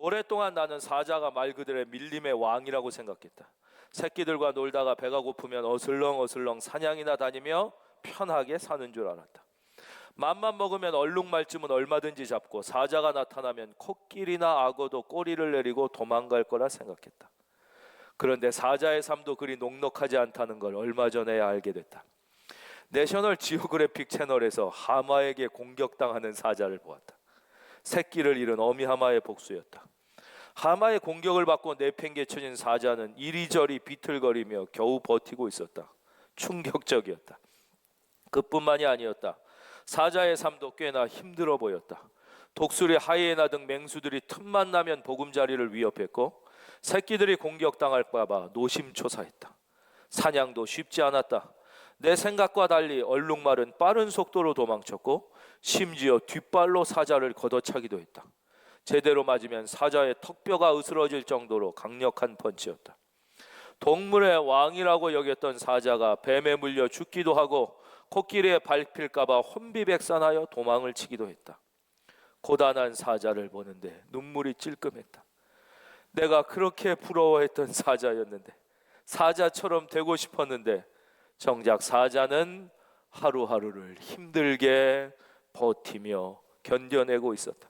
오랫동안 나는 사자가 말 그대로 밀림의 왕이라고 생각했다. 새끼들과 놀다가 배가 고프면 어슬렁어슬렁 사냥이나 다니며 편하게 사는 줄 알았다. 맘만 먹으면 얼룩말쯤은 얼마든지 잡고 사자가 나타나면 코끼리나 악어도 꼬리를 내리고 도망갈 거라 생각했다. 그런데 사자의 삶도 그리 녹록하지 않다는 걸 얼마 전에야 알게 됐다. 내셔널 지오그래픽 채널에서 하마에게 공격당하는 사자를 보았다. 새끼를 잃은 어미 하마의 복수였다. 하마의 공격을 받고 내팽개쳐진 사자는 이리저리 비틀거리며 겨우 버티고 있었다. 충격적이었다. 그뿐만이 아니었다. 사자의 삶도 꽤나 힘들어 보였다. 독수리, 하이에나 등 맹수들이 틈만 나면 보금자리를 위협했고 새끼들이 공격당할까 봐 노심초사했다. 사냥도 쉽지 않았다. 내 생각과 달리 얼룩말은 빠른 속도로 도망쳤고 심지어 뒷발로 사자를 걷어차기도 했다. 제대로 맞으면 사자의 턱뼈가 으스러질 정도로 강력한 펀치였다. 동물의 왕이라고 여겼던 사자가 뱀에 물려 죽기도 하고 코끼리에 밟힐까 봐 혼비백산하여 도망을 치기도 했다. 고단한 사자를 보는데 눈물이 찔끔했다. 내가 그렇게 부러워했던 사자였는데, 사자처럼 되고 싶었는데 정작 사자는 하루하루를 힘들게 버티며 견뎌내고 있었다.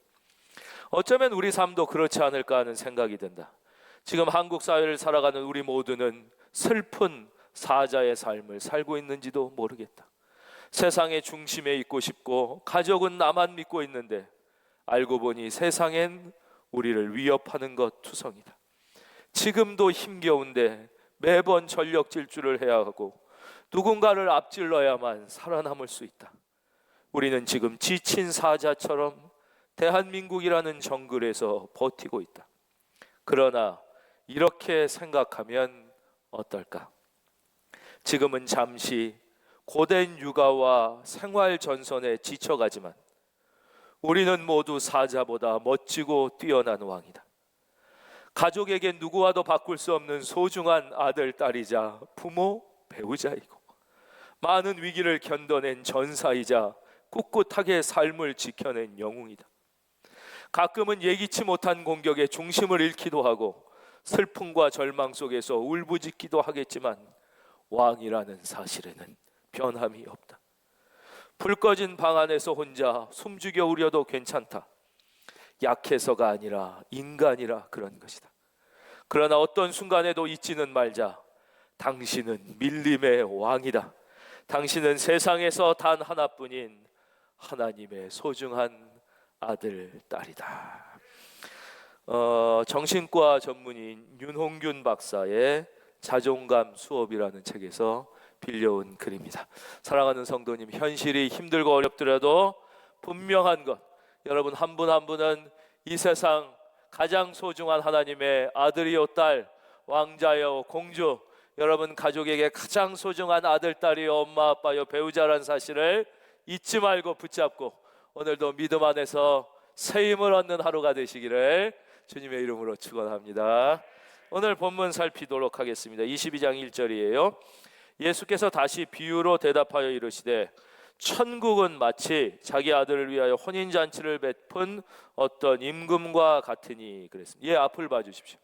어쩌면 우리 삶도 그렇지 않을까 하는 생각이 든다. 지금 한국 사회를 살아가는 우리 모두는 슬픈 사자의 삶을 살고 있는지도 모르겠다. 세상의 중심에 있고 싶고 가족은 나만 믿고 있는데 알고 보니 세상엔 우리를 위협하는 것 투성이다. 지금도 힘겨운데 매번 전력 질주를 해야 하고 누군가를 앞질러야만 살아남을 수 있다. 우리는 지금 지친 사자처럼 대한민국이라는 정글에서 버티고 있다. 그러나 이렇게 생각하면 어떨까? 지금은 잠시 고된 육아와 생활 전선에 지쳐가지만 우리는 모두 사자보다 멋지고 뛰어난 왕이다. 가족에게 누구와도 바꿀 수 없는 소중한 아들, 딸이자 부모, 배우자이고 많은 위기를 견뎌낸 전사이자 꿋꿋하게 삶을 지켜낸 영웅이다. 가끔은 예기치 못한 공격에 중심을 잃기도 하고 슬픔과 절망 속에서 울부짖기도 하겠지만 왕이라는 사실에는 변함이 없다. 불 꺼진 방 안에서 혼자 숨죽여 우려도 괜찮다. 약해서가 아니라 인간이라 그런 것이다. 그러나 어떤 순간에도 잊지는 말자. 당신은 밀림의 왕이다. 당신은 세상에서 단 하나뿐인 하나님의 소중한 아들, 딸이다. 정신과 전문의인 윤홍균 박사의 자존감 수업이라는 책에서 빌려온 글입니다. 사랑하는 성도님, 현실이 힘들고 어렵더라도 분명한 것, 여러분 한 분 한 분은 이 세상 가장 소중한 하나님의 아들이요 딸, 왕자요 공주, 여러분 가족에게 가장 소중한 아들, 딸이요 엄마, 아빠요 배우자라는 사실을 잊지 말고 붙잡고 오늘도 믿음 안에서 새 힘을 얻는 하루가 되시기를 주님의 이름으로 축원합니다. 오늘 본문 살피도록 하겠습니다. 22장 1절이에요. 예수께서 다시 비유로 대답하여 이르시되 천국은 마치 자기 아들을 위하여 혼인잔치를 베푼 어떤 임금과 같으니 그랬습니다. 앞을 봐주십시오.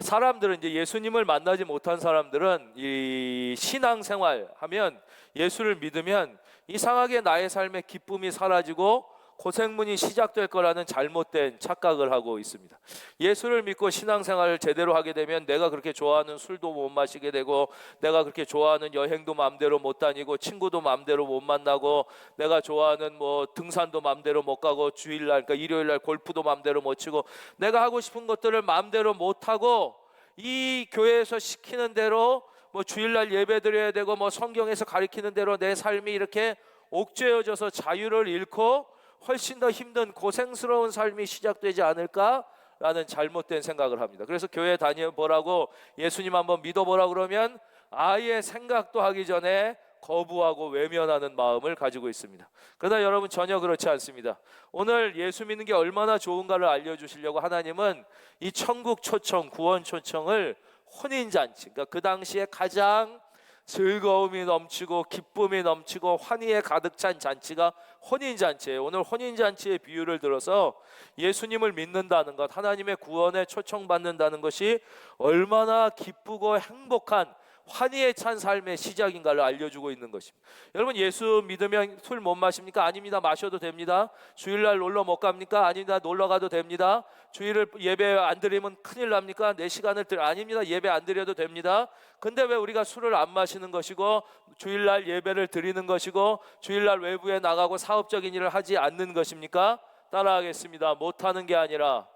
사람들은 이제 예수님을 만나지 못한 사람들은 이 신앙생활 하면 예수를 믿으면 이상하게 나의 삶의 기쁨이 사라지고 고생문이 시작될 거라는 잘못된 착각을 하고 있습니다. 예수를 믿고 신앙생활을 제대로 하게 되면 내가 그렇게 좋아하는 술도 못 마시게 되고 내가 그렇게 좋아하는 여행도 마음대로 못 다니고 친구도 마음대로 못 만나고 내가 좋아하는 등산도 마음대로 못 가고 주일날 그러니까 일요일날 골프도 마음대로 못 치고 내가 하고 싶은 것들을 마음대로 못 하고 이 교회에서 시키는 대로 주일날 예배 드려야 되고 성경에서 가리키는 대로 내 삶이 이렇게 옥죄어져서 자유를 잃고 훨씬 더 힘든 고생스러운 삶이 시작되지 않을까라는 잘못된 생각을 합니다. 그래서 교회 다녀보라고 예수님 한번 믿어보라고 그러면 아예 생각도 하기 전에 거부하고 외면하는 마음을 가지고 있습니다. 그러나 여러분 전혀 그렇지 않습니다. 오늘 예수 믿는 게 얼마나 좋은가를 알려주시려고 하나님은 이 천국 초청, 구원 초청을 혼인잔치, 그러니까 그 당시에 가장 즐거움이 넘치고 기쁨이 넘치고 환희에 가득 찬 잔치가 혼인잔치예요. 오늘 혼인잔치의 비유를 들어서 예수님을 믿는다는 것, 하나님의 구원에 초청받는다는 것이 얼마나 기쁘고 행복한 환희에 찬 삶의 시작인가를 알려주고 있는 것입니다. 여러분, 예수 믿으면 술 못 마십니까? 아닙니다. 마셔도 됩니다. 주일날 놀러 못 갑니까? 아닙니다. 놀러 가도 됩니다. 주일을 예배 안 드리면 큰일 납니까? 내 시간을 아닙니다. 예배 안 드려도 됩니다. 근데 왜 우리가 술을 안 마시는 것이고 주일날 예배를 드리는 것이고 주일날 외부에 나가고 사업적인 일을 하지 않는 것입니까? 따라하겠습니다. 못하는 게 아니라,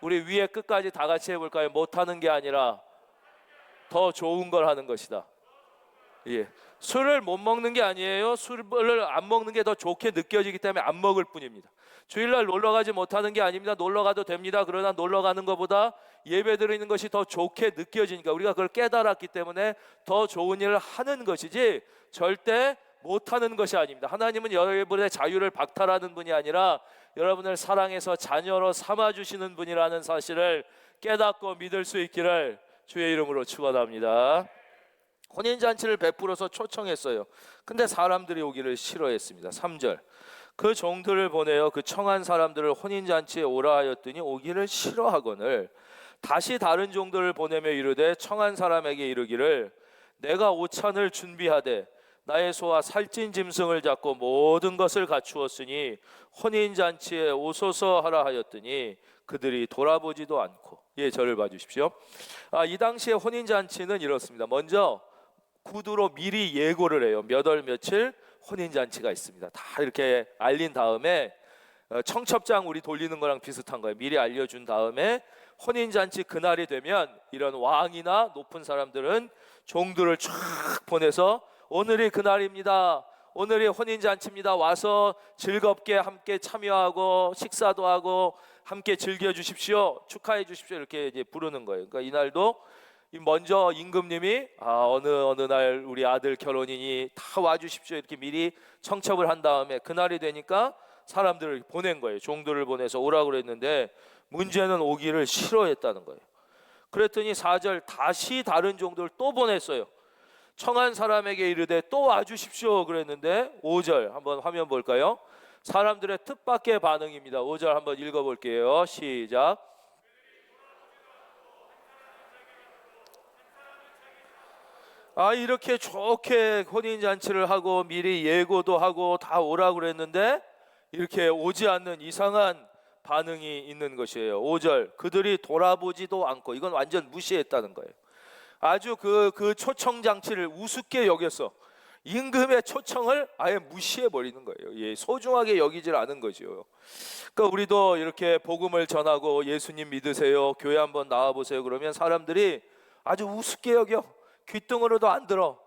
우리 위에 끝까지 다 같이 해볼까요? 못하는 게 아니라 더 좋은 걸 하는 것이다. 예. 술을 못 먹는 게 아니에요. 술을 안 먹는 게 더 좋게 느껴지기 때문에 안 먹을 뿐입니다. 주일날 놀러 가지 못하는 게 아닙니다. 놀러 가도 됩니다. 그러나 놀러 가는 것보다 예배 드리는 것이 더 좋게 느껴지니까 우리가 그걸 깨달았기 때문에 더 좋은 일을 하는 것이지 절대 못하는 것이 아닙니다. 하나님은 여러분의 자유를 박탈하는 분이 아니라 여러분을 사랑해서 자녀로 삼아주시는 분이라는 사실을 깨닫고 믿을 수 있기를 주의 이름으로 축원합니다. 혼인잔치를 베풀어서 초청했어요. 근데 사람들이 오기를 싫어했습니다. 3절, 그 종들을 보내어 그 청한 사람들을 혼인잔치에 오라 하였더니 오기를 싫어하거늘 다시 다른 종들을 보내며 이르되 청한 사람에게 이르기를 내가 오찬을 준비하되 나의 소와 살찐 짐승을 잡고 모든 것을 갖추었으니 혼인잔치에 오소서 하라 하였더니 그들이 돌아보지도 않고. 예, 저를 봐주십시오. 이 당시에 혼인잔치는 이렇습니다. 먼저 구두로 미리 예고를 해요. 몇 월 며칠 혼인잔치가 있습니다. 다 이렇게 알린 다음에 청첩장 우리 돌리는 거랑 비슷한 거예요. 미리 알려준 다음에 혼인잔치 그날이 되면 이런 왕이나 높은 사람들은 종들을 쫙 보내서 오늘이 그날입니다. 오늘이 혼인잔치입니다. 와서 즐겁게 함께 참여하고 식사도 하고 함께 즐겨주십시오. 축하해 주십시오. 이렇게 이제 부르는 거예요. 그러니까 이날도 먼저 임금님이 어느 날 우리 아들 결혼이니 다 와주십시오. 이렇게 미리 청첩을 한 다음에 그날이 되니까 사람들을 보낸 거예요. 종들을 보내서 오라고 그랬는데 문제는 오기를 싫어했다는 거예요. 그랬더니 4절, 다시 다른 종들을 또 보냈어요. 청한 사람에게 이르되 또 와주십시오 그랬는데 5절 한번 화면 볼까요? 사람들의 뜻밖의 반응입니다. 5절 한번 읽어볼게요. 시작. 이렇게 좋게 혼인잔치를 하고 미리 예고도 하고 다 오라고 그랬는데 이렇게 오지 않는 이상한 반응이 있는 것이에요. 5절, 그들이 돌아보지도 않고. 이건 완전 무시했다는 거예요. 아주 그 초청 장치를 우습게 여겼어. 임금의 초청을 아예 무시해 버리는 거예요. 예, 소중하게 여기질 않은 거죠. 그러니까 우리도 이렇게 복음을 전하고 예수님 믿으세요, 교회 한번 나와 보세요 그러면 사람들이 아주 우습게 여겨. 귓등으로도 안 들어.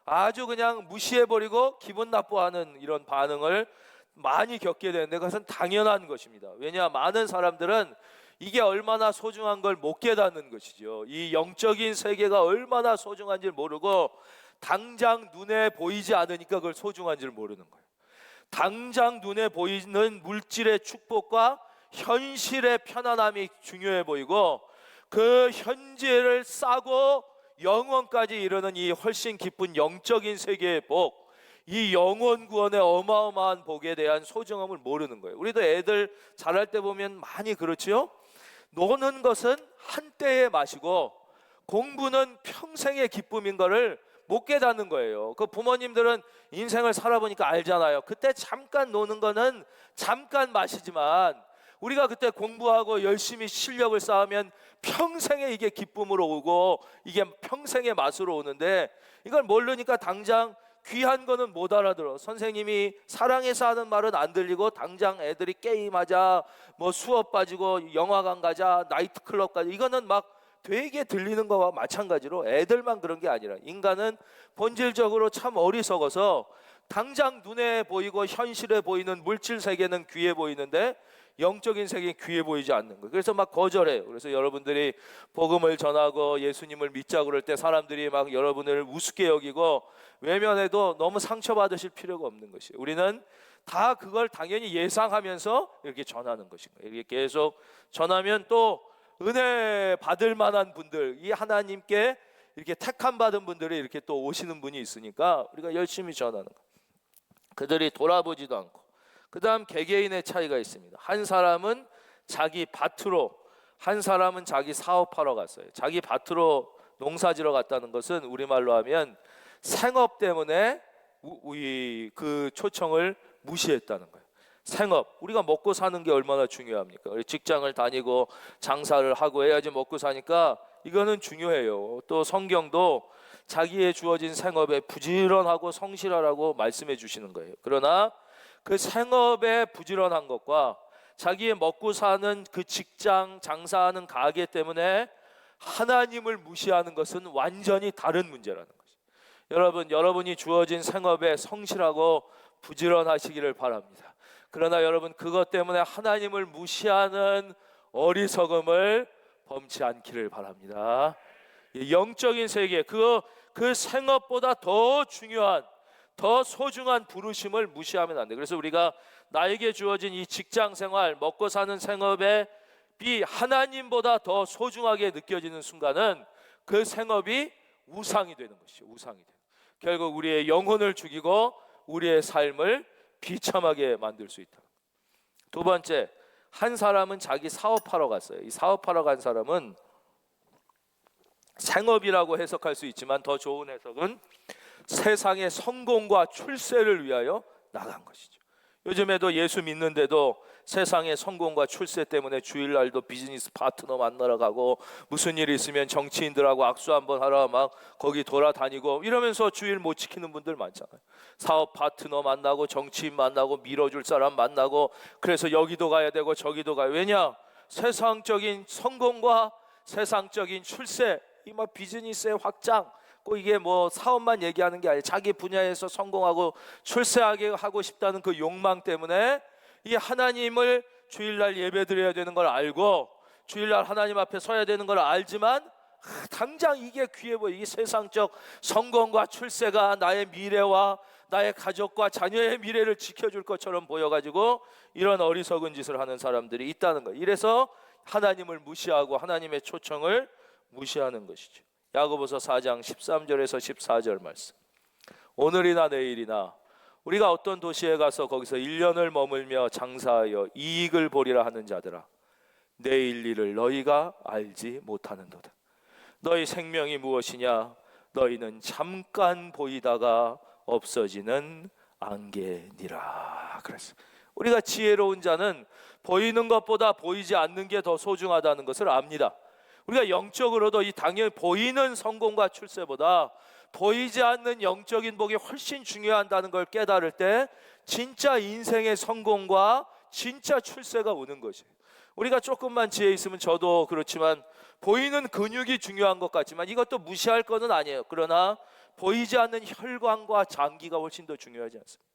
아주 그냥 무시해 버리고 기분 나빠하는 이런 반응을 많이 겪게 되는데 그것은 당연한 것입니다. 왜냐, 많은 사람들은 이게 얼마나 소중한 걸 못 깨닫는 것이죠. 이 영적인 세계가 얼마나 소중한지 모르고 당장 눈에 보이지 않으니까 그걸 소중한 줄 모르는 거예요. 당장 눈에 보이는 물질의 축복과 현실의 편안함이 중요해 보이고 그 현재를 싸고 영원까지 이르는 이 훨씬 깊은 영적인 세계의 복, 이 영원 구원의 어마어마한 복에 대한 소중함을 모르는 거예요. 우리도 애들 자랄 때 보면 많이 그렇지요. 노는 것은 한때의 맛이고 공부는 평생의 기쁨인 거를 못 깨닫는 거예요. 그 부모님들은 인생을 살아보니까 알잖아요. 그때 잠깐 노는 거는 잠깐 맛이지만 우리가 그때 공부하고 열심히 실력을 쌓으면 평생에 이게 기쁨으로 오고 이게 평생의 맛으로 오는데 이걸 모르니까 당장 귀한 거는 못 알아들어. 선생님이 사랑해서 하는 말은 안 들리고 당장 애들이 게임하자, 뭐 수업 빠지고 영화관 가자, 나이트클럽 가자, 이거는 막 되게 들리는 거와 마찬가지로 애들만 그런 게 아니라 인간은 본질적으로 참 어리석어서 당장 눈에 보이고 현실에 보이는 물질 세계는 귀해 보이는데 영적인 세계는 귀해 보이지 않는 거예요. 그래서 막 거절해요. 그래서 여러분들이 복음을 전하고 예수님을 믿자고 그럴 때 사람들이 막 여러분을 우습게 여기고 외면해도 너무 상처받으실 필요가 없는 것이에요. 우리는 다 그걸 당연히 예상하면서 이렇게 전하는 것인 거예요. 이렇게 계속 전하면 또 은혜 받을 만한 분들, 이 하나님께 이렇게 택함 받은 분들이 이렇게 또 오시는 분이 있으니까 우리가 열심히 전하는 거. 그들이 돌아보지도 않고. 그다음 개개인의 차이가 있습니다. 한 사람은 자기 밭으로, 한 사람은 자기 사업하러 갔어요. 자기 밭으로 농사지러 갔다는 것은 우리말로 하면 생업 때문에 그 초청을 무시했다는 거예요. 생업, 우리가 먹고 사는 게 얼마나 중요합니까? 직장을 다니고 장사를 하고 해야지 먹고 사니까 이거는 중요해요. 또 성경도 자기의 주어진 생업에 부지런하고 성실하라고 말씀해 주시는 거예요. 그러나 그 생업에 부지런한 것과 자기의 먹고 사는 그 직장, 장사하는 가게 때문에 하나님을 무시하는 것은 완전히 다른 문제라는 것이죠. 여러분, 여러분이 주어진 생업에 성실하고 부지런하시기를 바랍니다. 그러나 여러분, 그것 때문에 하나님을 무시하는 어리석음을 범치 않기를 바랍니다. 영적인 세계, 그 생업보다 더 중요한, 더 소중한 부르심을 무시하면 안 돼. 그래서 우리가 나에게 주어진 이 직장 생활, 먹고 사는 생업에 비 하나님보다 더 소중하게 느껴지는 순간은 그 생업이 우상이 되는 것이죠. 우상이 되는. 결국 우리의 영혼을 죽이고 우리의 삶을 비참하게 만들 수 있다. 두 번째, 한 사람은 자기 사업하러 갔어요. 이 사업하러 간 사람은 생업이라고 해석할 수 있지만 더 좋은 해석은 세상의 성공과 출세를 위하여 나간 것이죠. 요즘에도 예수 믿는데도 세상의 성공과 출세 때문에 주일날도 비즈니스 파트너 만나러 가고 무슨 일이 있으면 정치인들하고 악수 한번 하러 막 거기 돌아다니고 이러면서 주일 못 지키는 분들 많잖아요. 사업 파트너 만나고 정치인 만나고 밀어줄 사람 만나고 그래서 여기도 가야 되고 저기도 가요. 왜냐? 세상적인 성공과 세상적인 출세, 이 막 비즈니스의 확장, 꼭 이게 뭐 사업만 얘기하는 게 아니라 자기 분야에서 성공하고 출세하게 하고 싶다는 그 욕망 때문에 이 하나님을 주일날 예배드려야 되는 걸 알고 주일날 하나님 앞에 서야 되는 걸 알지만 당장 이게 귀해 보여. 이 세상적 성공과 출세가 나의 미래와 나의 가족과 자녀의 미래를 지켜줄 것처럼 보여가지고 이런 어리석은 짓을 하는 사람들이 있다는 거예요. 이래서 하나님을 무시하고 하나님의 초청을 무시하는 것이죠. 야고보서 4장 13절에서 14절 말씀. 오늘이나 내일이나 우리가 어떤 도시에 가서 거기서 1년을 머물며 장사하여 이익을 보리라 하는 자들아, 내일 일을 너희가 알지 못하는도다. 너희 생명이 무엇이냐? 너희는 잠깐 보이다가 없어지는 안개니라. 그래서 우리가 지혜로운 자는 보이는 것보다 보이지 않는 게 더 소중하다는 것을 압니다. 우리가 영적으로도 이 당연히 보이는 성공과 출세보다 보이지 않는 영적인 복이 훨씬 중요하다는 걸 깨달을 때 진짜 인생의 성공과 진짜 출세가 오는 거지. 우리가 조금만 지혜 있으면, 저도 그렇지만 보이는 근육이 중요한 것 같지만 이것도 무시할 것은 아니에요. 그러나 보이지 않는 혈관과 장기가 훨씬 더 중요하지 않습니까?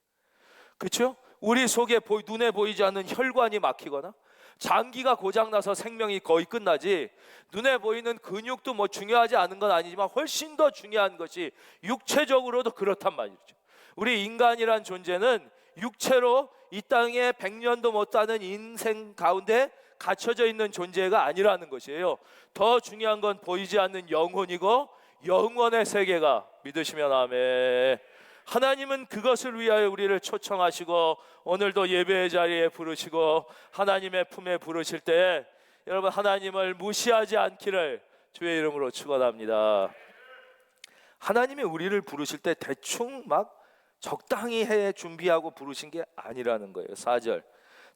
그렇죠? 우리 속에 눈에 보이지 않는 혈관이 막히거나 장기가 고장나서 생명이 거의 끝나지, 눈에 보이는 근육도 뭐 중요하지 않은 건 아니지만 훨씬 더 중요한 것이 육체적으로도 그렇단 말이죠. 우리 인간이란 존재는 육체로 이 땅에 100년도 못 사는 인생 가운데 갇혀져 있는 존재가 아니라는 것이에요. 더 중요한 건 보이지 않는 영혼이고 영원의 세계가, 믿으시면 아멘. 하나님은 그것을 위하여 우리를 초청하시고 오늘도 예배의 자리에 부르시고 하나님의 품에 부르실 때 여러분, 하나님을 무시하지 않기를 주의 이름으로 축원합니다. 하나님이 우리를 부르실 때 대충 막 적당히 해 준비하고 부르신 게 아니라는 거예요. 4절,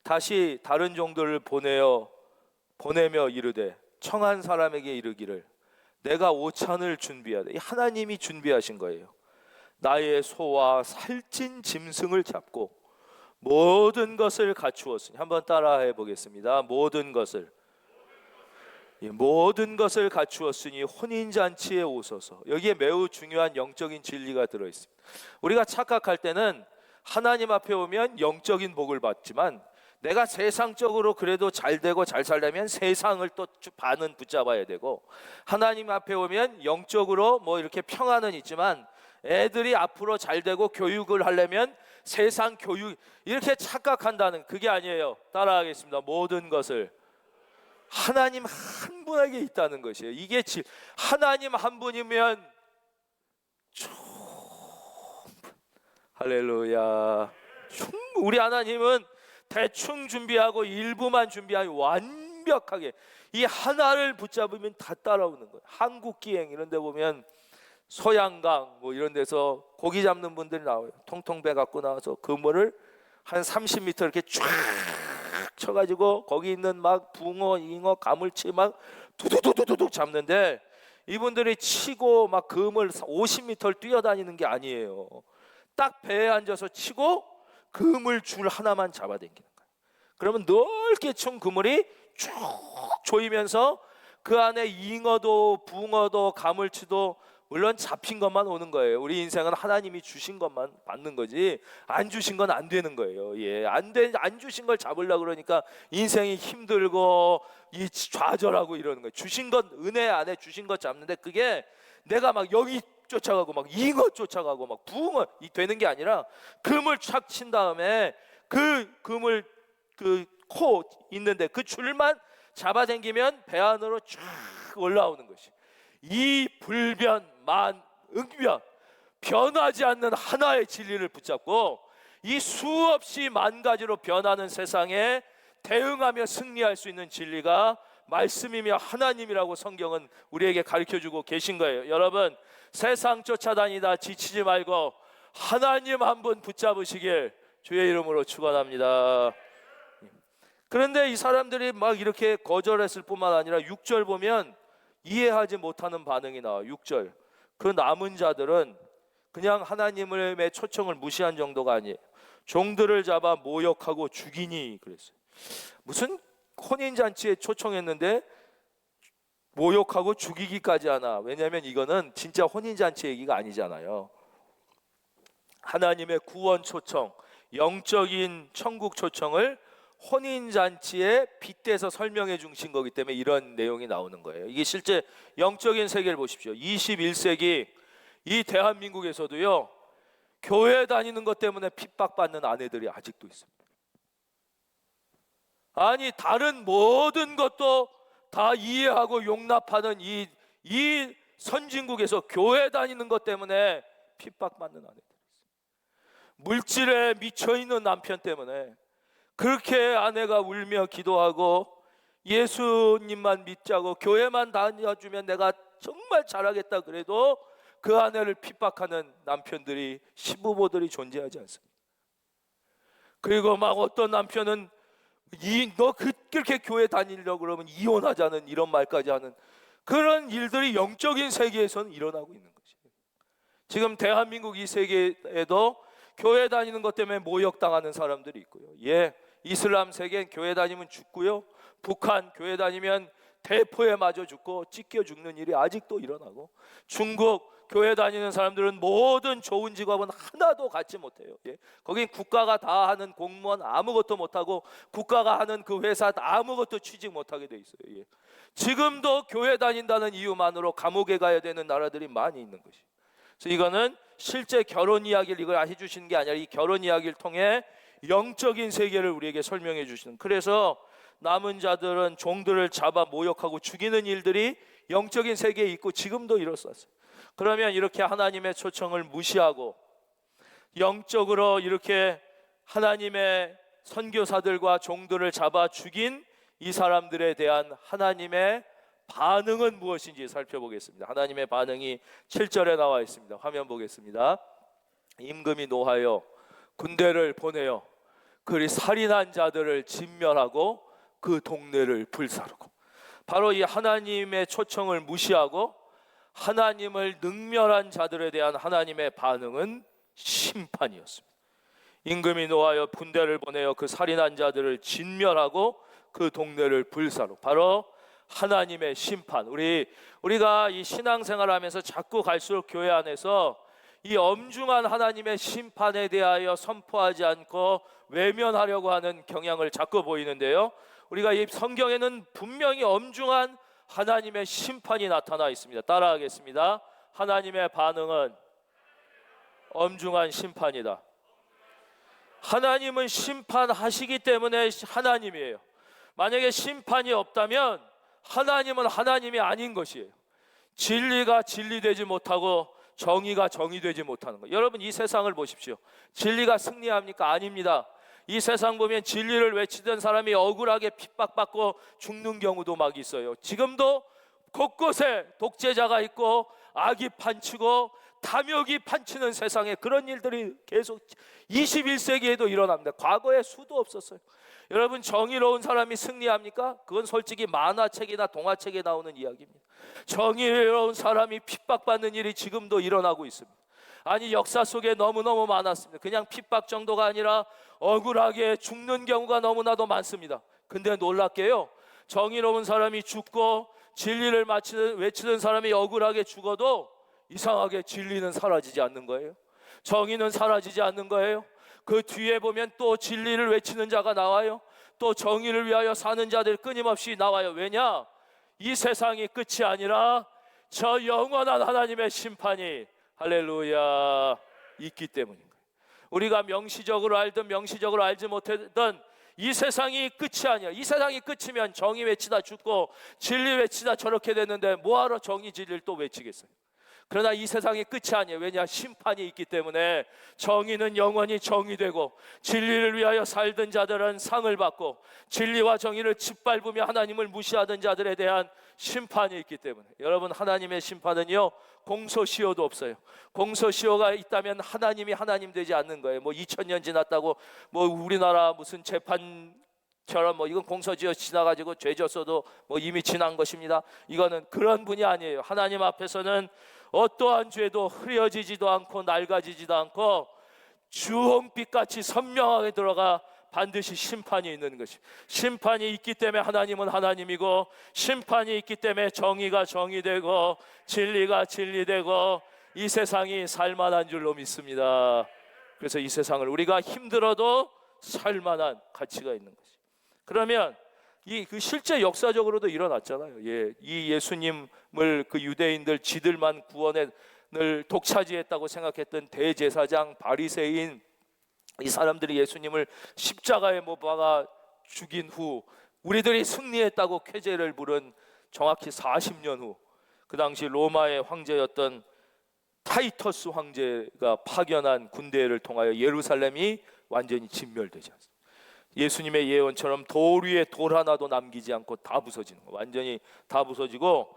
다시 다른 종들을 보내며 이르되 청한 사람에게 이르기를 내가 오찬을 준비하되, 하나님이 준비하신 거예요. 나의 소와 살찐 짐승을 잡고 모든 것을 갖추었으니, 한번 따라해 보겠습니다. 모든 것을 갖추었으니 혼인잔치에 오소서. 여기에 매우 중요한 영적인 진리가 들어있습니다. 우리가 착각할 때는 하나님 앞에 오면 영적인 복을 받지만 내가 세상적으로 그래도 잘 되고 잘 살려면 세상을 또 반은 붙잡아야 되고, 하나님 앞에 오면 영적으로 뭐 이렇게 평안은 있지만 애들이 앞으로 잘 되고 교육을 하려면 세상 교육, 이렇게 착각한다는, 그게 아니에요. 따라하겠습니다. 모든 것을 하나님 한 분에게 있다는 것이에요. 이게 하나님 한 분이면 할렐루야. 우리 하나님은 대충 준비하고 일부만 준비하고 완벽하게 이 하나를 붙잡으면 다 따라오는 거예요. 한국기행 이런 데 보면 소양강 뭐 이런 데서 고기 잡는 분들이 나와요. 통통 배 갖고 나와서 그물을 한 30m 이렇게 쫙 쳐가지고 거기 있는 막 붕어, 잉어, 가물치 막 두두두두둑 잡는데, 이분들이 치고 막 그물 50m를 뛰어다니는 게 아니에요. 딱 배에 앉아서 치고 그물 줄 하나만 잡아당기는 거예요. 그러면 넓게 친 그물이 쭉 조이면서 그 안에 잉어도 붕어도 가물치도 물론 잡힌 것만 오는 거예요. 우리 인생은 하나님이 주신 것만 받는 거지 안 주신 건 안 되는 거예요. 안 주신 걸 잡으려고 그러니까 인생이 힘들고 이 좌절하고 이러는 거예요. 주신 것, 은혜 안에 주신 것 잡는데 그게 내가 막 여기 쫓아가고 막 잉어 쫓아가고 막 붕어 되는 게 아니라 그물 착 친 다음에 그 그물 그 코 있는데 그 줄만 잡아당기면 배 안으로 쫙 올라오는 것이, 이 불변만응변 변하지 않는 하나의 진리를 붙잡고 이 수없이 만 가지로 변하는 세상에 대응하며 승리할 수 있는 진리가 말씀이며 하나님이라고 성경은 우리에게 가르쳐주고 계신 거예요. 여러분, 세상 쫓아다니다 지치지 말고 하나님 한 분 붙잡으시길 주의 이름으로 축원합니다. 그런데 이 사람들이 막 이렇게 거절했을 뿐만 아니라 6절 보면 이해하지 못하는 반응이 나와요. 6절, 그 남은 자들은 그냥 하나님의 초청을 무시한 정도가 아니에요. 종들을 잡아 모욕하고 죽이니 그랬어요. 무슨 혼인잔치에 초청했는데 모욕하고 죽이기까지 하나? 왜냐하면 이거는 진짜 혼인잔치 얘기가 아니잖아요. 하나님의 구원 초청, 영적인 천국 초청을 혼인잔치에 빗대서 설명해 주신 거기 때문에 이런 내용이 나오는 거예요. 이게 실제 영적인 세계를 보십시오. 21세기 이 대한민국에서도요, 교회 다니는 것 때문에 핍박받는 아내들이 아직도 있습니다. 아니, 다른 모든 것도 다 이해하고 용납하는 이 선진국에서 교회 다니는 것 때문에 핍박받는 아내들이 있습니다. 물질에 미쳐있는 남편 때문에 그렇게 아내가 울며 기도하고 예수님만 믿자고 교회만 다녀주면 내가 정말 잘하겠다 그래도 그 아내를 핍박하는 남편들이, 시부모들이 존재하지 않습니다. 그리고 막 어떤 남편은 너 그렇게 교회 다니려고 그러면 이혼하자는 이런 말까지 하는 그런 일들이 영적인 세계에서는 일어나고 있는 것이에요. 지금 대한민국 이 세계에도 교회 다니는 것 때문에 모욕당하는 사람들이 있고요. 이슬람 세계는 교회 다니면 죽고요. 북한 교회 다니면 대포에 맞아 죽고 찢겨 죽는 일이 아직도 일어나고, 중국 교회 다니는 사람들은 모든 좋은 직업은 하나도 갖지 못해요. 거긴 국가가 다 하는 공무원 아무것도 못하고 국가가 하는 그 회사 아무것도 취직 못하게 돼 있어요. 지금도 교회 다닌다는 이유만으로 감옥에 가야 되는 나라들이 많이 있는 것이. 그래서 이거는 실제 결혼 이야기를 이걸 해주시는 게 아니라 이 결혼 이야기를 통해 영적인 세계를 우리에게 설명해 주시는, 그래서 남은 자들은 종들을 잡아 모욕하고 죽이는 일들이 영적인 세계에 있고 지금도 일어났어요. 그러면 이렇게 하나님의 초청을 무시하고 영적으로 이렇게 하나님의 선교사들과 종들을 잡아 죽인 이 사람들에 대한 하나님의 반응은 무엇인지 살펴보겠습니다. 하나님의 반응이 7절에 나와 있습니다. 화면 보겠습니다. 임금이 노하여 군대를 보내어 그리 살인한 자들을 진멸하고 그 동네를 불사르고. 바로 이 하나님의 초청을 무시하고 하나님을 능멸한 자들에 대한 하나님의 반응은 심판이었습니다. 임금이 노하여 군대를 보내어 그 살인한 자들을 진멸하고 그 동네를 불사르고. 바로 하나님의 심판. 우리가 이 신앙생활하면서 자꾸 갈수록 교회 안에서 이 엄중한 하나님의 심판에 대하여 선포하지 않고 외면하려고 하는 경향을 자꾸 보이는데요, 우리가 이 성경에는 분명히 엄중한 하나님의 심판이 나타나 있습니다. 따라하겠습니다. 하나님의 반응은 엄중한 심판이다. 하나님은 심판하시기 때문에 하나님이에요. 만약에 심판이 없다면 하나님은 하나님이 아닌 것이에요. 진리가 진리되지 못하고 정의가 정의되지 못하는 거예요. 여러분, 이 세상을 보십시오. 진리가 승리합니까? 아닙니다. 이 세상 보면 진리를 외치던 사람이 억울하게 핍박받고 죽는 경우도 막 있어요. 지금도 곳곳에 독재자가 있고 악이 판치고 탐욕이 판치는 세상에 그런 일들이 계속 21세기에도 일어납니다. 과거에 수도 없었어요. 여러분, 정의로운 사람이 승리합니까? 그건 솔직히 만화책이나 동화책에 나오는 이야기입니다. 정의로운 사람이 핍박받는 일이 지금도 일어나고 있습니다. 아니, 역사 속에 너무너무 많았습니다. 그냥 핍박 정도가 아니라 억울하게 죽는 경우가 너무나도 많습니다. 근데 놀랍게요, 정의로운 사람이 죽고 진리를 외치는 사람이 억울하게 죽어도 이상하게 진리는 사라지지 않는 거예요. 정의는 사라지지 않는 거예요. 그 뒤에 보면 또 진리를 외치는 자가 나와요. 또 정의를 위하여 사는 자들 끊임없이 나와요. 왜냐? 이 세상이 끝이 아니라 저 영원한 하나님의 심판이, 할렐루야, 있기 때문인 거예요. 우리가 명시적으로 알든 명시적으로 알지 못하든 이 세상이 끝이 아니야. 이 세상이 끝이면 정의 외치다 죽고 진리 외치다 저렇게 됐는데 뭐하러 정의 진리를 또 외치겠어요? 그러나 이 세상이 끝이 아니에요. 왜냐? 심판이 있기 때문에 정의는 영원히 정의되고 진리를 위하여 살던 자들은 상을 받고 진리와 정의를 짓밟으며 하나님을 무시하던 자들에 대한 심판이 있기 때문에, 여러분, 하나님의 심판은요, 공소시효도 없어요. 공소시효가 있다면 하나님이 하나님 되지 않는 거예요. 뭐 2000년 지났다고 뭐 우리나라 무슨 재판처럼 뭐 이건 공소시효 지나가지고 죄 졌어도 뭐 이미 지난 것입니다. 이거는 그런 분이 아니에요. 하나님 앞에서는 어떠한 죄도 흐려지지도 않고 낡아지지도 않고 주홍빛같이 선명하게 들어가 반드시 심판이 있는 것이, 심판이 있기 때문에 하나님은 하나님이고 심판이 있기 때문에 정의가 정의되고 진리가 진리되고 이 세상이 살만한 줄로 믿습니다. 그래서 이 세상을 우리가 힘들어도 살만한 가치가 있는 것이. 그러면 그 실제 역사적으로도 일어났잖아요. 이 예수님을 그 유대인들 지들만 구원을 독차지했다고 생각했던 대제사장 바리새인, 이 사람들이 예수님을 십자가에 못 박아 죽인 후 우리들이 승리했다고 쾌재를 부른 정확히 40년 후, 그 당시 로마의 황제였던 타이터스 황제가 파견한 군대를 통하여 예루살렘이 완전히 진멸되지 않습니다. 예수님의 예언처럼 돌 위에 돌 하나도 남기지 않고 다 부서지는 거, 완전히 다 부서지고,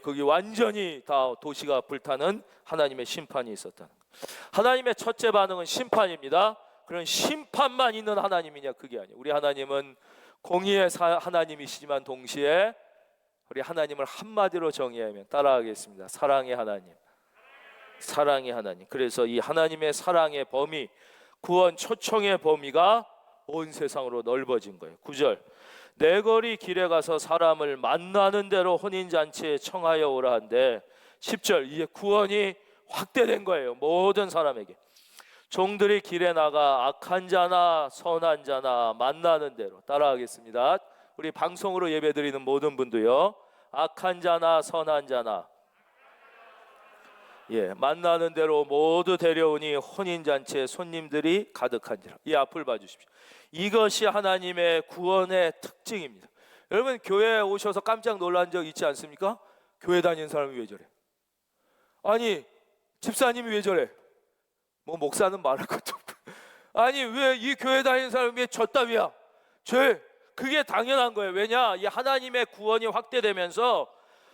거기 완전히 다 도시가 불타는 하나님의 심판이 있었다는 거. 하나님의 첫째 반응은 심판입니다. 그런 심판만 있는 하나님이냐? 그게 아니에요. 우리 하나님은 공의의 하나님이시지만 동시에 우리 하나님을 한마디로 정의하면 따라하겠습니다. 사랑의 하나님. 사랑의 하나님. 그래서 이 하나님의 사랑의 범위, 구원 초청의 범위가 온 세상으로 넓어진 거예요. 9절, 내 거리 길에 가서 사람을 만나는 대로 혼인잔치에 청하여 오라 한데, 10절, 이제 구원이 확대된 거예요. 모든 사람에게. 종들이 길에 나가 악한 자나 선한 자나 만나는 대로, 따라하겠습니다. 우리 방송으로 예배드리는 모든 분도요, 악한 자나 선한 자나 만나는 대로 모두 데려오니 혼인잔치에 손님들이 가득한지라. 이 앞을 봐주십시오. 이것이 하나님의 구원의 특징입니다. 여러분, 교회에 오셔서 깜짝 놀란 적 있지 않습니까? 교회 다니는 사람이 왜 저래? 아니, 집사님이 왜 저래? 뭐 목사는 말할 것도 없고, 아니 왜 이 교회 다니는 사람이 저 따위야? 그게 당연한 거예요. 왜냐? 이 하나님의 구원이 확대되면서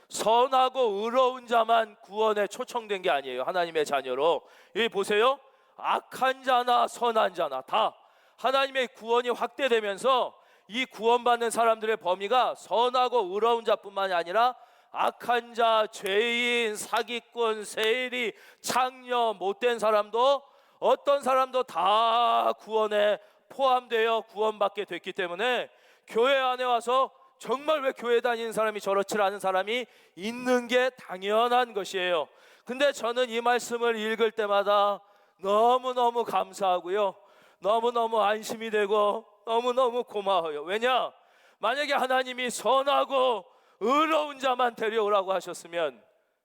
선하고 의로운 자만 구원에 초청된 게 아니에요. 하나님의 자녀로. 여기 보세요. 악한 자나 선한 자나 다 하나님의 구원이 확대되면서 이 구원받는 사람들의 범위가 선하고 의로운 자뿐만이 아니라 악한 자, 죄인, 사기꾼, 세리, 창녀, 못된 사람도, 어떤 사람도 다 구원에 포함되어 구원받게 됐기 때문에 교회 안에 와서 정말 왜 교회 다니는 사람이 저렇지 않은 사람이 있는 게 당연한 것이에요. 근데 저는 이 말씀을 읽을 때마다 너무너무 감사하고요, 너무너무 안심이 되고 너무너무 고마워요. 왜냐? 만약에 하나님이 선하고 의로운 자만 데려오라고 하셨으면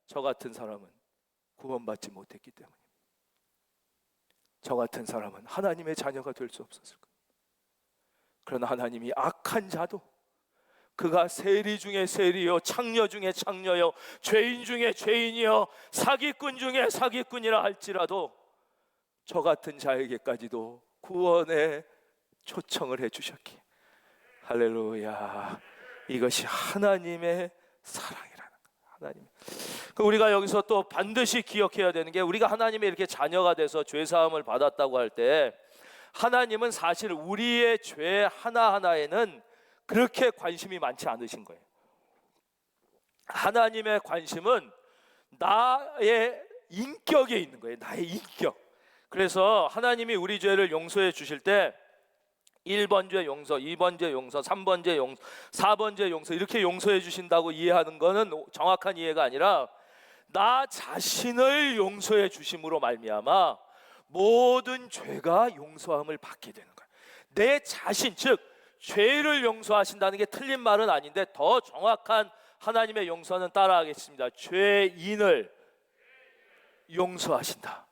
저 같은 사람은 구원받지 못했기 때문입니다. 저 같은 사람은 하나님의 자녀가 될 수 없었을 겁니다. 그러나 하나님이 악한 자도 그가 세리 중에 세리요, 창녀 중에 창녀요, 죄인 중에 죄인이요, 사기꾼 중에 사기꾼이라 할지라도 저 같은 자에게까지도 구원의 초청을 해주셨기에 할렐루야. 이것이 하나님의 사랑이라는 거예요. 하나님. 우리가 여기서 또 반드시 기억해야 되는 게, 우리가 하나님의 이렇게 자녀가 돼서 죄 사함을 받았다고 할 때 하나님은 사실 우리의 죄 하나하나에는 그렇게 관심이 많지 않으신 거예요. 하나님의 관심은 나의 인격에 있는 거예요. 나의 인격. 그래서 하나님이 우리 죄를 용서해 주실 때 1번 죄 용서, 2번 죄 용서, 3번 죄 용서, 4번 죄 용서, 이렇게 용서해 주신다고 이해하는 것은 정확한 이해가 아니라 나 자신을 용서해 주심으로 말미암아 모든 죄가 용서함을 받게 되는 거예요. 내 자신, 즉 죄를 용서하신다는 게 틀린 말은 아닌데 더 정확한 하나님의 용서는 따라하겠습니다. 죄인을 용서하신다.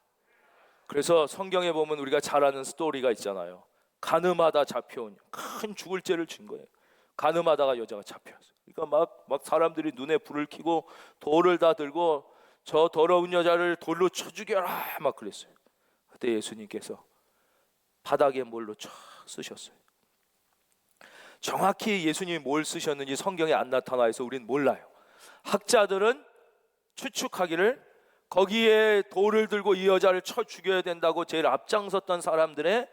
그래서 성경에 보면 우리가 잘 아는 스토리가 있잖아요. 간음하다 잡혀온, 큰 죽을 죄를 진 거예요. 간음하다가 여자가 잡혀왔어요. 그러니까 막 사람들이 눈에 불을 켜고 돌을 다 들고 저 더러운 여자를 돌로 쳐 죽여라 막 그랬어요. 그때 예수님께서 바닥에 뭘로 쫙 쓰셨어요. 정확히 예수님이 뭘 쓰셨는지 성경에 안 나타나 있어 우리는 몰라요. 학자들은 추측하기를 거기에 돌을 들고 이 여자를 쳐 죽여야 된다고 제일 앞장섰던 사람들의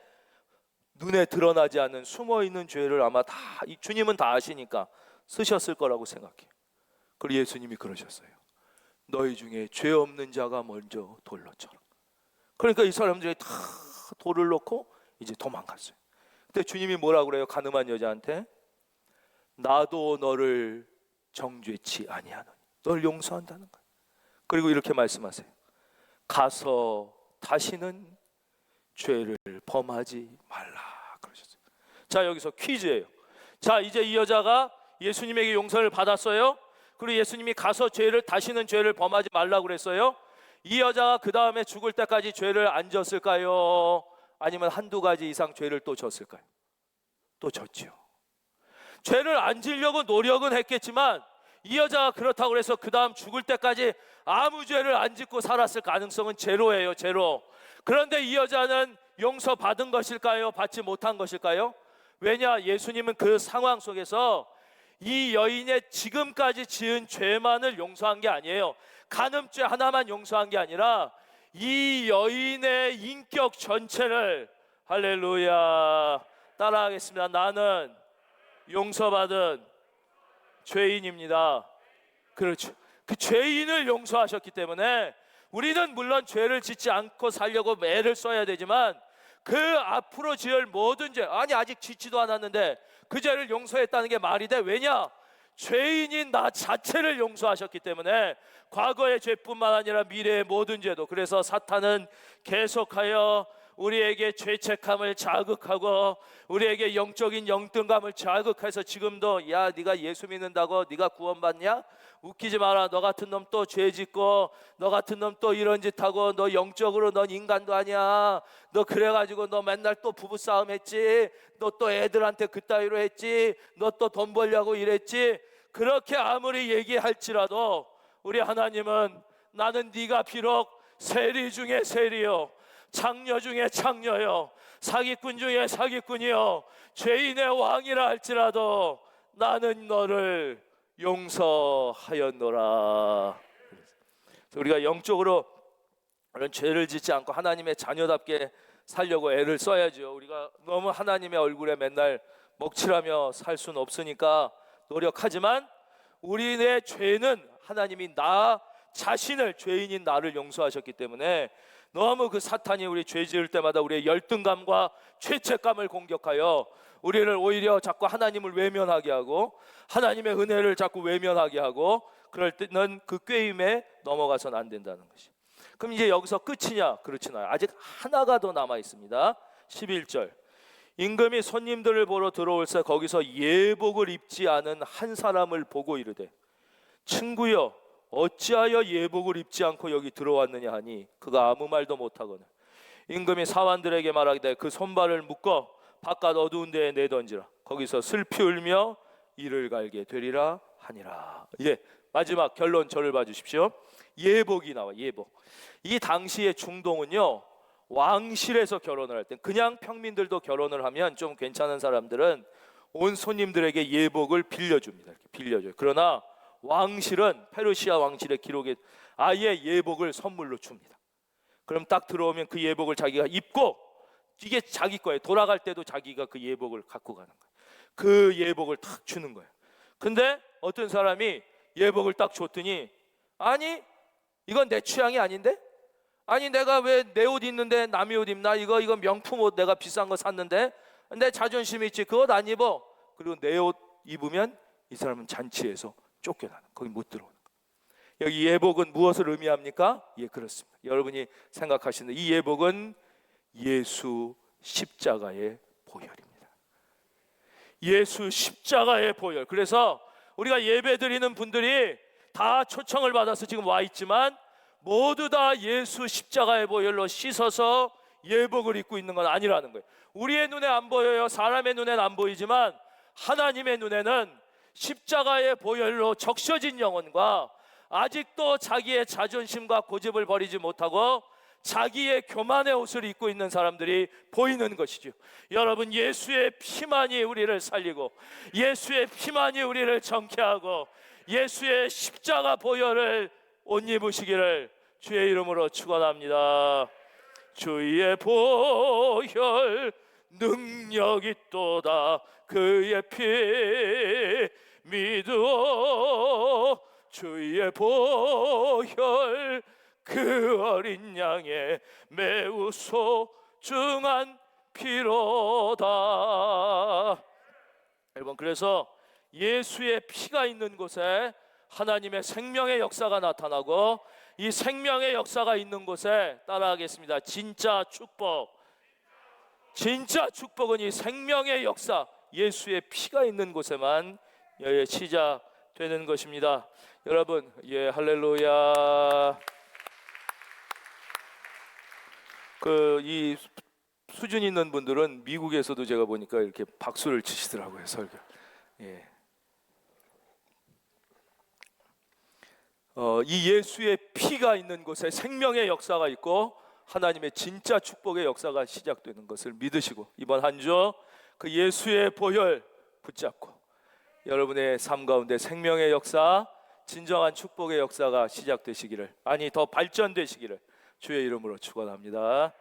눈에 드러나지 않는 숨어있는 죄를 아마 다 주님은 다 아시니까 쓰셨을 거라고 생각해요. 그리고 예수님이 그러셨어요. 너희 중에 죄 없는 자가 먼저 돌로 쳐라. 그러니까 이 사람들이 다 돌을 놓고 이제 도망갔어요. 근데 주님이 뭐라고 그래요? 간음한 여자한테 나도 너를 정죄치 아니하노니, 널 용서한다는 거예요. 그리고 이렇게 말씀하세요. 가서 다시는 죄를 범하지 말라 그러셨어요. 자, 여기서 퀴즈예요. 자, 이제 이 여자가 예수님에게 용서를 받았어요. 그리고 예수님이 가서 다시는 죄를 범하지 말라 그랬어요. 이 여자가 그 다음에 죽을 때까지 죄를 안 졌을까요? 아니면 한두 가지 이상 죄를 또 졌을까요? 또 졌죠. 죄를 안 지려고 노력은 했겠지만 이 여자가 그렇다고 해서 그 다음 죽을 때까지 아무 죄를 안 짓고 살았을 가능성은 제로예요. 제로. 그런데 이 여자는 용서받은 것일까요? 받지 못한 것일까요? 왜냐? 예수님은 그 상황 속에서 이 여인의 지금까지 지은 죄만을 용서한 게 아니에요. 간음죄 하나만 용서한 게 아니라 이 여인의 인격 전체를, 할렐루야, 따라하겠습니다. 나는 용서받은 죄인입니다. 그렇죠. 그 죄인을 용서하셨기 때문에 우리는 물론 죄를 짓지 않고 살려고 애를 써야 되지만 그 앞으로 지을 모든 죄, 아니 아직 짓지도 않았는데 그 죄를 용서했다는 게 말이 돼? 왜냐? 죄인인 나 자체를 용서하셨기 때문에 과거의 죄뿐만 아니라 미래의 모든 죄도. 그래서 사탄은 계속하여 우리에게 죄책감을 자극하고 우리에게 영적인 영등감을 자극해서 지금도 야, 네가 예수 믿는다고 네가 구원받냐? 웃기지 마라. 너 같은 놈 또 죄 짓고 너 같은 놈 또 이런 짓 하고 너 영적으로 넌 인간도 아니야. 너 그래가지고 너 맨날 또 부부싸움 했지. 너 또 애들한테 그따위로 했지. 너 또 돈 벌려고 이랬지. 그렇게 아무리 얘기할지라도 우리 하나님은 나는 네가 비록 세리 중에 세리요, 창녀 중에 창녀요, 사기꾼 중에 사기꾼이요, 죄인의 왕이라 할지라도 나는 너를 용서하였노라. 우리가 영적으로 그런 죄를 짓지 않고 하나님의 자녀답게 살려고 애를 써야죠. 우리가 너무 하나님의 얼굴에 맨날 먹칠하며 살 수는 없으니까 노력하지만 우리의 죄는 하나님이 나 자신을, 죄인인 나를 용서하셨기 때문에 너무 그 사탄이 우리 죄 지을 때마다 우리의 열등감과 죄책감을 공격하여 우리를 오히려 자꾸 하나님을 외면하게 하고 하나님의 은혜를 자꾸 외면하게 하고 그럴 때는 그 꾀임에 넘어가서는 안 된다는 것이. 그럼 이제 여기서 끝이냐? 그렇지 않아요. 아직 하나가 더 남아 있습니다. 11절. 임금이 손님들을 보러 들어올새 거기서 예복을 입지 않은 한 사람을 보고 이르되 친구여 어찌하여 예복을 입지 않고 여기 들어왔느냐 하니 그가 아무 말도 못하거늘 임금이 사환들에게 말하기를 그 손발을 묶어 바깥 어두운 데에 내던지라. 거기서 슬피 울며 이를 갈게 되리라 하니라. 예, 마지막 결론 저를 봐주십시오. 예복이 나와. 예복. 이 당시의 중동은요, 왕실에서 결혼을 할 때, 그냥 평민들도 결혼을 하면 좀 괜찮은 사람들은 온 손님들에게 예복을 빌려줍니다. 이렇게 빌려줘요. 그러나 왕실은, 페르시아 왕실의 기록에 아예 예복을 선물로 줍니다. 그럼 딱 들어오면 그 예복을 자기가 입고, 이게 자기 거예요. 돌아갈 때도 자기가 그 예복을 갖고 가는 거예요. 그 예복을 탁 주는 거예요. 근데 어떤 사람이 예복을 딱 줬더니, 아니 이건 내 취향이 아닌데? 아니 내가 왜 내 옷 입는데 남의 옷 입나? 이거 명품 옷 내가 비싼 거 샀는데 내 자존심이 있지, 그 옷 안 입어. 그리고 내 옷 입으면 이 사람은 잔치에서 쫓겨나는, 거기 못 들어오는 거예요. 여기 예복은 무엇을 의미합니까? 예, 그렇습니다. 여러분이 생각하시는 이 예복은 예수 십자가의 보혈입니다. 예수 십자가의 보혈. 그래서 우리가 예배 드리는 분들이 다 초청을 받아서 지금 와 있지만 모두 다 예수 십자가의 보혈로 씻어서 예복을 입고 있는 건 아니라는 거예요. 우리의 눈에 안 보여요. 사람의 눈에는 안 보이지만 하나님의 눈에는 십자가의 보혈로 적셔진 영혼과 아직도 자기의 자존심과 고집을 버리지 못하고 자기의 교만의 옷을 입고 있는 사람들이 보이는 것이죠. 여러분, 예수의 피만이 우리를 살리고 예수의 피만이 우리를 정케하고 예수의 십자가 보혈을 옷 입으시기를 주의 이름으로 축원합니다. 주의 보혈 능력이 있도다. 그의 피 믿어. 주의 보혈 그 어린 양의 매우 소중한 피로다. 여러분, 그래서 예수의 피가 있는 곳에 하나님의 생명의 역사가 나타나고, 이 생명의 역사가 있는 곳에, 따라하겠습니다, 진짜 축복. 진짜 축복은 이 생명의 역사, 예수의 피가 있는 곳에만 시작되는 것입니다. 여러분, 예, 할렐루야. 이 수준 있는 분들은 미국에서도 제가 보니까 이렇게 박수를 치시더라고요, 설교. 예. 이 예수의 피가 있는 곳에 생명의 역사가 있고 하나님의 진짜 축복의 역사가 시작되는 것을 믿으시고, 이번 한 주 그 예수의 보혈 붙잡고 여러분의 삶 가운데 생명의 역사, 진정한 축복의 역사가 시작되시기를, 아니 더 발전되시기를 주의 이름으로 축원합니다.